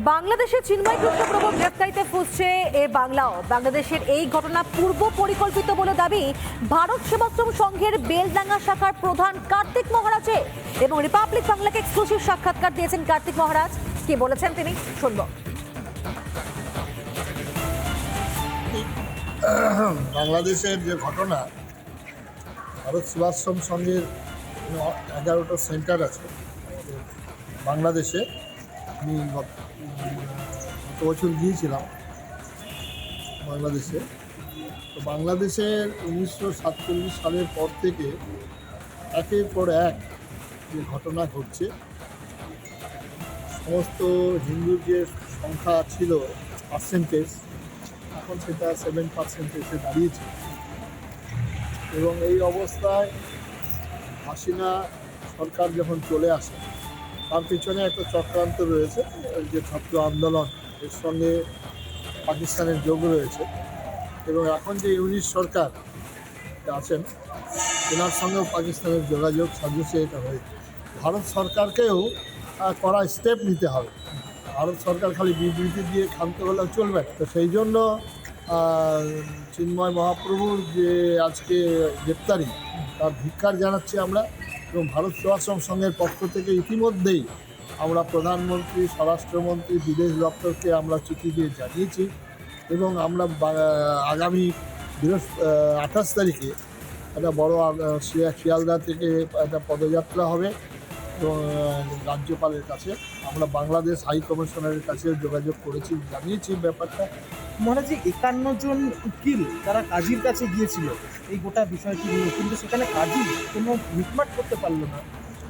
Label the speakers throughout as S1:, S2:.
S1: বাংলাদেশে চিন্ময় কৃষ্ণ প্রভু গ্রেফতারিতে ফুসছে এ বাংলাও। বাংলাদেশের এই ঘটনা পূর্ব পরিকল্পিত বলে দাবি ভারত সেবাশ্রম সংঘের বেলডাঙ্গা শাখার প্রধান কার্তিক মহারাজের। এবং রিপাবলিক বাংলাকে এক্সক্লুসিভ সাক্ষাৎকার দিয়েছেন কার্তিক মহারাজ। কি বলেছেন তিনি শুনব।
S2: বাংলাদেশের যে ঘটনা, ভারত সেবাশ্রম সংঘের 11টা সেন্টার আছে আমাদের বাংলাদেশে। আমি গত বছর গিয়েছিলাম বাংলাদেশে। তো বাংলাদেশের 1947 সালের পর থেকে একের পর এক যে ঘটনা ঘটছে, সমস্ত হিন্দুর যে সংখ্যা ছিল পার্সেন্টেজ, এখন সেটা 7% দাঁড়িয়েছে। এবং এই অবস্থায় হাসিনা সরকার যখন চলে আসে, তার পিছনে একটা চক্রান্ত রয়েছে, যে ছাত্র আন্দোলন, এর সঙ্গে পাকিস্তানের যোগ রয়েছে। এবং এখন যে ইউনিট সরকার আছেন, এনার সঙ্গেও পাকিস্তানের যোগাযোগ সাজসে এটা হয়েছে। ভারত সরকারকেও কড়া স্টেপ নিতে হবে। ভারত সরকার খালি বিবৃতি দিয়ে ক্ষান্ত হলেও চলবে না। তো সেই জন্য চিন্ময় মহাপ্রভুর যে আজকে গ্রেপ্তারি, তার ধিক্কার জানাচ্ছি আমরা। এবং ভারত সেবাশ্রম সংঘের পক্ষ থেকে ইতিমধ্যেই আমরা প্রধানমন্ত্রী, স্বরাষ্ট্রমন্ত্রী, বিদেশ দপ্তরকে আমরা চিঠি দিয়ে জানিয়েছি। এবং আমরা আগামী 28 তারিখে একটা বড় শিয়ালদা থেকে একটা পদযাত্রা হবে এবং রাজ্যপালের কাছে আমরা বাংলাদেশ হাই কমিশনারের কাছে যোগাযোগ করেছি, জানিয়েছি ব্যাপারটা।
S3: মহারাজ, 51 জন উকিল তারা কাজীর কাছে গিয়েছিল এই গোটা বিষয়টি নিয়ে, কিন্তু সেখানে কাজী কোনো মিটমাট করতে পারলো না।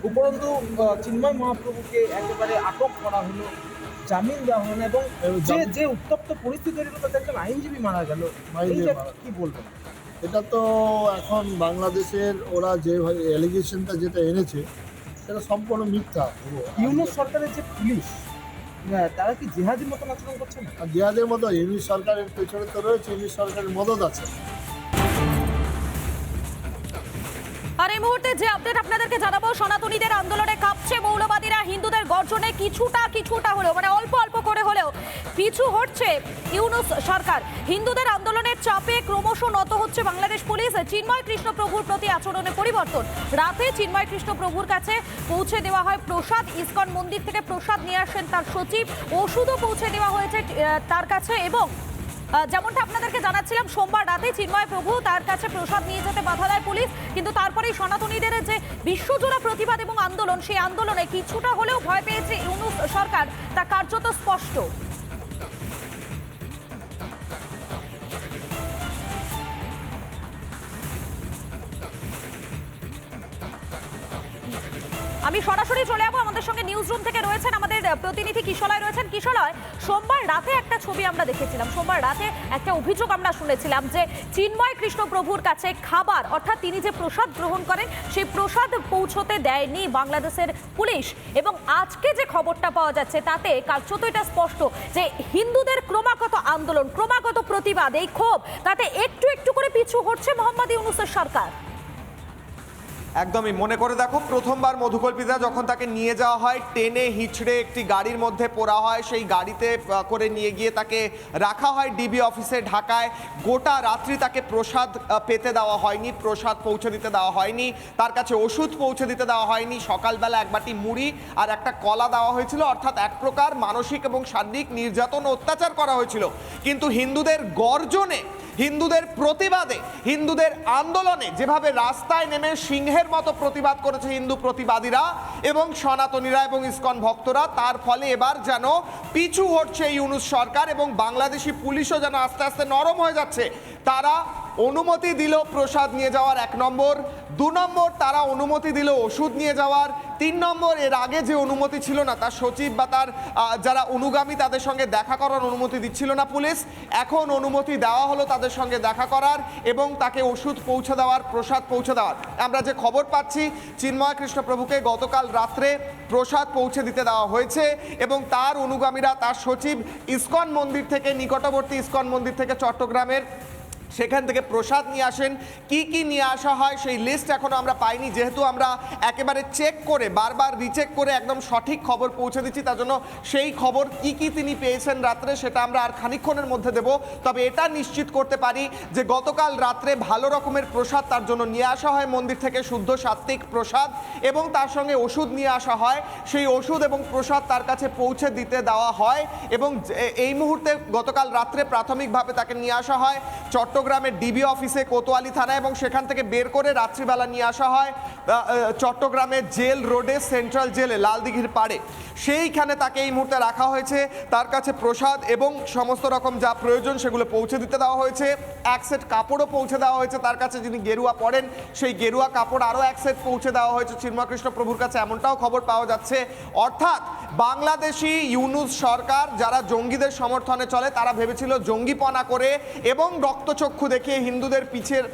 S3: উপরন্তু চিন্ময় মহাপ্রভুকে একেবারে আটক করা হলো, জামিন দেওয়া হলো না, এবং যে উত্তপ্ত পরিস্থিতি তৈরি হলো, তাতে একজন আইনজীবী মারা গেল। কি বলবেন?
S2: এটা তো এখন বাংলাদেশের ওরা যে অ্যালিগেশনটা যেটা এনেছে, সেটা সম্পূর্ণ মিথ্যা।
S3: ইউনূস সরকারের যে পুলিশ, তারা কি জিহাদের মতন আচরণ করছে না?
S2: জিহাদের মতো ইউনিট সরকারের পেছনে তো রয়েছে, ইউনিট সরকারের মদত আছে।
S1: আর এই মুহূর্তে যে আপডেট আপনাদেরকে জানাবো, সনাতনীদের আন্দোলনে কাঁপছে মৌলবাদীরা। হিন্দুদের গর্জনে কিছুটা হলেও, মানে অল্প অল্প করে হলেও পিছু হটছে ইউনূস সরকার। হিন্দুদের আন্দোলনের চাপে ক্রমশ নত হচ্ছে বাংলাদেশ পুলিশ। চিন্ময় কৃষ্ণ প্রভুর প্রতি আচরণে পরিবর্তন। রাতে চিন্ময় কৃষ্ণ প্রভুর কাছে পৌঁছে দেওয়া হয় প্রসাদ। ইসকন মন্দির থেকে প্রসাদ নিয়ে আসেন তার সচিব। ওষুধও পৌঁছে দেওয়া হয়েছে তার কাছে। এবং যেমনটা আপনাদেরকে জানাচ্ছিলাম, সোমবার রাতে চিন্ময় প্রভু তার কাছে প্রসাদ নিয়ে যেতে বাধা দেয় পুলিশ। কিন্তু তারপরেই সনাতনীদের যে বিশ্বজোড়া প্রতিবাদ এবং আন্দোলন, সেই আন্দোলনে কিছুটা হলেও ভয় পেয়েছে ইউনূস সরকার, তা কার্যত স্পষ্ট। আমি সরাসরি চলে যাবো, আমাদের সঙ্গে নিউজ রুম থেকে রয়েছেন আমাদের প্রতিনিধি কিশলয় রয়েছেন। কিশলয়, সোমবার রাতে একটা ছবি আমরা দেখেছিলাম, সোমবার রাতে একটা অভিযোগ আমরা শুনেছিলাম যে চিন্ময় কৃষ্ণ প্রভুর কাছে খাবার, অর্থাৎ তিনি যে প্রসাদ গ্রহণ করেন, সেই প্রসাদ পৌঁছতে দেয়নি বাংলাদেশের পুলিশ। এবং আজকে যে খবরটা পাওয়া যাচ্ছে, তাতে কার্যত এটা স্পষ্ট যে হিন্দুদের ক্রমাগত আন্দোলন, ক্রমাগত প্রতিবাদ, এই ক্ষোভ, তাতে একটু একটু করে পিছু হটছে মোহাম্মদ ইউনূসের সরকার।
S4: একদমই মনে করে দেখো, প্রথমবার মধুকল্পিতা যখন তাকে নিয়ে যাওয়া হয়, টেনে হিচড়ে একটি গাড়ির মধ্যে পোড়া হয়, সেই গাড়িতে করে নিয়ে গিয়ে তাকে রাখা হয় ডিবি অফিসে ঢাকায়। গোটা রাত্রি তাকে প্রসাদ পেতে দেওয়া হয়নি, প্রসাদ পৌঁছে দিতে দেওয়া হয়নি, তার কাছে ওষুধ পৌঁছে দিতে দেওয়া হয়নি। সকালবেলা এক বাটি মুড়ি আর একটা কলা দেওয়া হয়েছিল, অর্থাৎ এক প্রকার মানসিক এবং শারীরিক নির্যাতন অত্যাচার করা হয়েছিল। কিন্তু হিন্দুদের গর্জনে, হিন্দুদের প্রতিবাদে, হিন্দুদের আন্দোলনে যেভাবে রাস্তায় নেমে সিংহের মতো প্রতিবাদ করেছে হিন্দু প্রতিবাদীরা এবং সনাতনীরা এবং ইসকন ভক্তরা, তার ফলে এবার যেন পিছু হটছে ইউনূস সরকার এবং বাংলাদেশি পুলিশও যেন আস্তে আস্তে নরম হয়ে যাচ্ছে। তারা অনুমতি দিল প্রসাদ নিয়ে যাওয়ার, 1 নম্বর। 2 নম্বর, তারা অনুমতি দিল ওষুধ নিয়ে যাওয়ার। 3 নম্বর, এর আগে যে অনুমতি ছিল না, তার সচিব বা তার যারা অনুগামী তাদের সঙ্গে দেখা করার অনুমতি দিচ্ছিল না পুলিশ, এখন অনুমতি দেওয়া হলো তাদের সঙ্গে দেখা করার এবং তাকে ওষুধ পৌঁছে দেওয়ার, প্রসাদ পৌঁছে দেওয়ার। আমরা যে খবর পাচ্ছি, চিন্ময় কৃষ্ণ প্রভুকে গতকাল রাত্রে প্রসাদ পৌঁছে দিতে দেওয়া হয়েছে এবং তার অনুগামীরা, তার সচিব ইসকন মন্দির থেকে, নিকটবর্তী ইসকন মন্দির থেকে চট্টগ্রামের সেখান থেকে প্রসাদ নিয়ে আসেন। কি কি নিয়ে আসা হয় সেই লিস্ট এখনো আমরা পাইনি, যেহেতু আমরা একেবারে চেক করে বারবার রিচেক করে একদম সঠিক খবর পৌঁছে দিচ্ছি, তার জন্য সেই খবর কি কি তিনি পেয়েছেন রাত্রে সেটা আমরা আর খানিকক্ষণের মধ্যে দেব। তবে এটা নিশ্চিত করতে পারি যে গতকাল রাত্রে ভালো রকমের প্রসাদ তার জন্য নিয়ে আসা হয় মন্দির থেকে, শুদ্ধ সাত্ত্বিক প্রসাদ, এবং তার সঙ্গে ওষুধ নিয়ে আসা হয়। সেই ওষুধ এবং প্রসাদ তার কাছে পৌঁছে দিতে দেওয়া হয় এবং এই মুহূর্তে গতকাল রাত্রে প্রাথমিকভাবে তাকে নিয়ে আসা হয় চট্টগ্রামের ডিবি অফিসে, কোতোয়ালি থানা, এবং সেখান থেকে বের করে রাত্রিবেলা নিয়ে আসা হয় চট্টগ্রামের জেল রোডে, সেন্ট্রাল জেলে, লালদিঘির পাড়ে। সেইখানে তাকে এই মুহূর্তে রাখা হয়েছে। তার কাছে প্রসাদ এবং সমস্ত রকম যা প্রয়োজন সেগুলো পৌঁছে দিতে দেওয়া হয়েছে। এক সেট কাপড়ও পৌঁছে দেওয়া হয়েছে তার কাছে, যিনি গেরুয়া পরেন সেই গেরুয়া কাপড় আরও এক সেট পৌঁছে দেওয়া হয়েছে চিন্ময়কৃষ্ণ প্রভুর কাছে, এমনটাও খবর পাওয়া যাচ্ছে। অর্থাৎ বাংলাদেশি ইউনূস সরকার যারা জঙ্গিদের সমর্থনে চলে, তারা ভেবেছিল জঙ্গিপনা করে এবং রক্তচক্ষু দেখিয়ে হিন্দুদের পিছের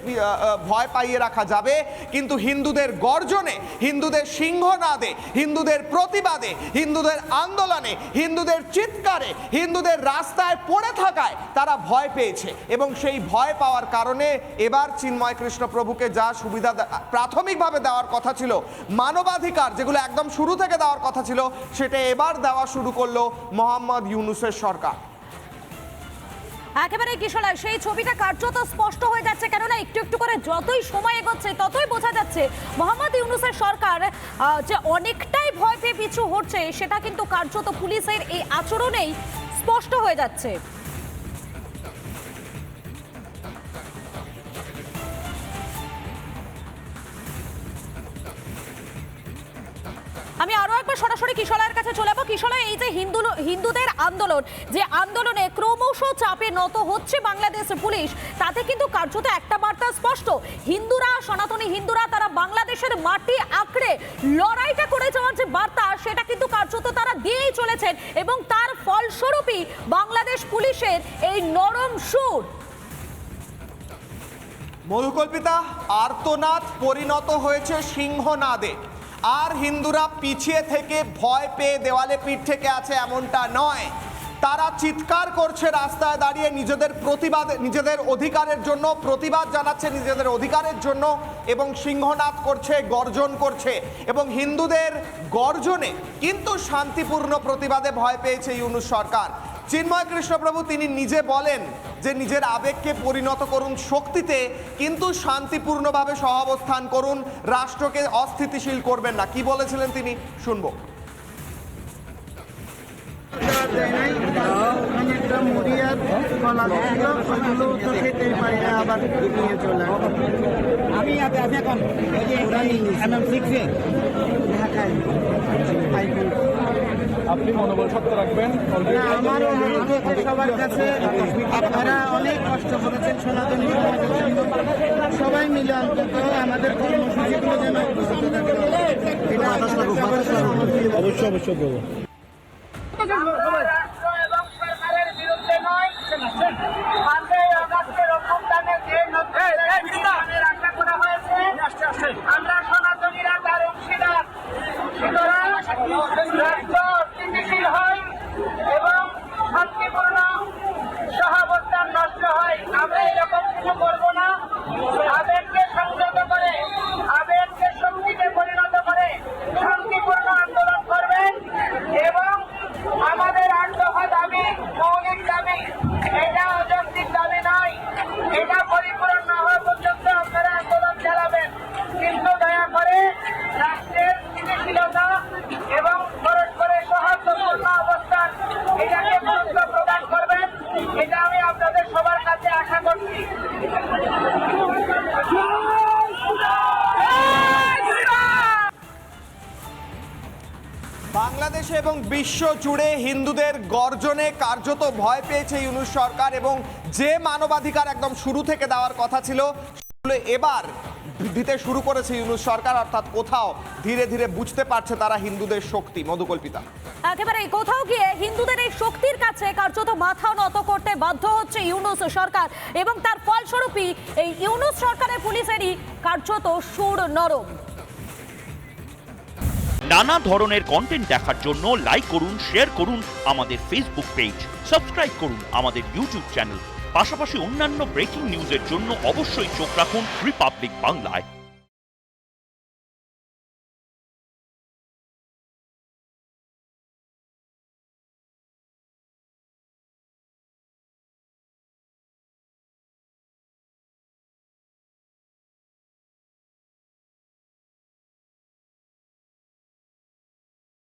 S4: ভয় পাইয়ে রাখা যাবে, কিন্তু হিন্দুদের গর্জনে, হিন্দুদের সিংহনাদে, হিন্দুদের প্রতিবাদে, হিন্দুদের আন্দোলনে, হিন্দুদের চিৎকারে, হিন্দুদের রাস্তায় পড়ে থাকায় তারা ভয় পেয়েছে। এবং সেই ভয় পাওয়ার কারণে এবার চিন্ময় কৃষ্ণ প্রভুকে যা সুবিধা প্রাথমিকভাবে দেওয়ার কথা ছিল, মানবাধিকার যেগুলো একদম শুরু থেকে দেওয়ার কথা ছিল, সেটা এবার দেওয়া শুরু করলো মোহাম্মদ ইউনূসের সরকার।
S1: একেবারে কিশোর সেই ছবিটা কার্যত স্পষ্ট হয়ে যাচ্ছে, কেননা একটু একটু করে যতই সময় এগোচ্ছে ততই বোঝা যাচ্ছে মোহাম্মদ ইউনূসের সরকার যে অনেকটাই ভয় পেয়ে পিছু হচ্ছে, সেটা কিন্তু কার্যত পুলিশের এই আচরণেই স্পষ্ট হয়ে যাচ্ছে। আমি আরো একবার সরাসরি কিশোরের কাছে চলে যাবো। কিশোর, এই যে হিন্দুদের আন্দোলন, যে আন্দোলনে ক্রমশ চাপে নত হচ্ছে বাংলাদেশ পুলিশ, তাতে কিন্তু কার্যত একটা বার্তা স্পষ্ট, হিন্দুরা, সনাতনী হিন্দুরা তারা বাংলাদেশের মাটি আঁকড়ে লড়াইটা করে যাওয়ার যে বার্তা, সেটা কিন্তু কার্যত তারা দিয়েই চলেছেন, এবং তার ফলস্বরূপই বাংলাদেশ পুলিশের এই নরম সুর।
S4: মধুকল্পিতা, আর্তনাদ পরিণত হয়েছে সিংহনাদে। আর হিন্দুরা পিছিয়ে থেকে ভয় পেয়ে দেওয়ালে পিঠ থেকে আছে এমনটা নয়, তারা চিৎকার করছে রাস্তায় দাঁড়িয়ে নিজেদের প্রতিবাদ, নিজেদের অধিকারের জন্য প্রতিবাদ জানাচ্ছে, নিজেদের অধিকারের জন্য, এবং সিংহনাদ করছে, গর্জন করছে। এবং হিন্দুদের গর্জনে কিন্তু শান্তিপূর্ণ প্রতিবাদে ভয় পেয়েছে ইউনূস সরকার। চিন্ময় কৃষ্ণ প্রভু তিনি নিজে বলেন যে নিজের আবেগকে পরিণত করুন শক্তিতে, কিন্তু শান্তিপূর্ণভাবে সহাবস্থান করুন, রাষ্ট্রকে অস্থিতিশীল করবেন না। কি বলেছিলেন তিনি, শুনবো।
S5: অনেকটা মরিয়ার কলা ছিল, ওগুলো তো খেতেই পারি না, আবার নিয়ে চলে আমি এখন ঢাকায়।
S6: আপনি মনোবল শক্ত রাখবেন।
S5: আমারও অনুরোধ হচ্ছে সবার কাছে, আপনারা অনেক কষ্ট করেছেন সনাতনী সমাজের জন্য, সবাই মিলে অন্তত আমাদের কর্মসূচিগুলো যেন
S6: অবশ্যই অবশ্যই দেবো।
S7: রাষ্ট্র এবং সরকারের বিরুদ্ধে নয়, 5ই আগস্টের অভ্যুত্থানের যে নতুন আশা করা হয়েছে, আমরা সনাতনীরা তার অংশীদার। সুতরাং রাষ্ট্র স্থিতিশীল হয় এবং শান্তিপূর্ণ সহাবস্থান নষ্ট হয়, আমরা এরকম কিছু করবো না। আবেগকে সংযত করে, আবেগকে শক্তিতে পরিণত করে শান্তিপূর্ণ আন্দোলন করবেন। এবং আমাদের 8 দফা দাবি মৌলিক দাবি, এটা অযৌক্তিক দাবি নয়, এটা পরিপূরণ না হওয়া পর্যন্ত আপনারা আন্দোলন চালাবেন। কিন্তু দয়া করে রাষ্ট্রের স্থিতিশীলতা এবং পরস্পরের সৌহার্দ্যপূর্ণ অবস্থান, এটাকে গুরুত্ব প্রদান করবেন, এটা আমি আপনাদের সবার কাছে আশা করছি।
S4: বাংলাদেশে এবং বিশ্ব জুড়ে হিন্দুদের গর্জনে কার্যত ভয় পেয়েছে ইউনূস সরকার, এবং যে মানবাধিকার একদম শুরু থেকে দেওয়ার কথা ছিল সেগুলো এবার দিতে শুরু করেছে ইউনূস সরকার। অর্থাৎ কোথাও ধীরে ধীরে বুঝতে পারছে তারা হিন্দুদের শক্তি। মধুকল্পিতা,
S1: একেবারে কোথাও গিয়ে হিন্দুদের এই শক্তির কাছে কার্যত মাথা নত করতে বাধ্য হচ্ছে ইউনূস সরকার, এবং তার ফলস্বরূপই এই ইউনূস সরকারের পুলিশেরই কার্যত সুর নরম।
S8: নানা ধরনের কন্টেন্ট দেখার জন্য লাইক করুন, শেয়ার করুন আমাদের ফেসবুক পেজ, সাবস্ক্রাইব করুন আমাদের ইউটিউব চ্যানেল। পাশাপাশি অন্যান্য ব্রেকিং নিউজের জন্য অবশ্যই চোখ রাখুন রিপাবলিক বাংলায়।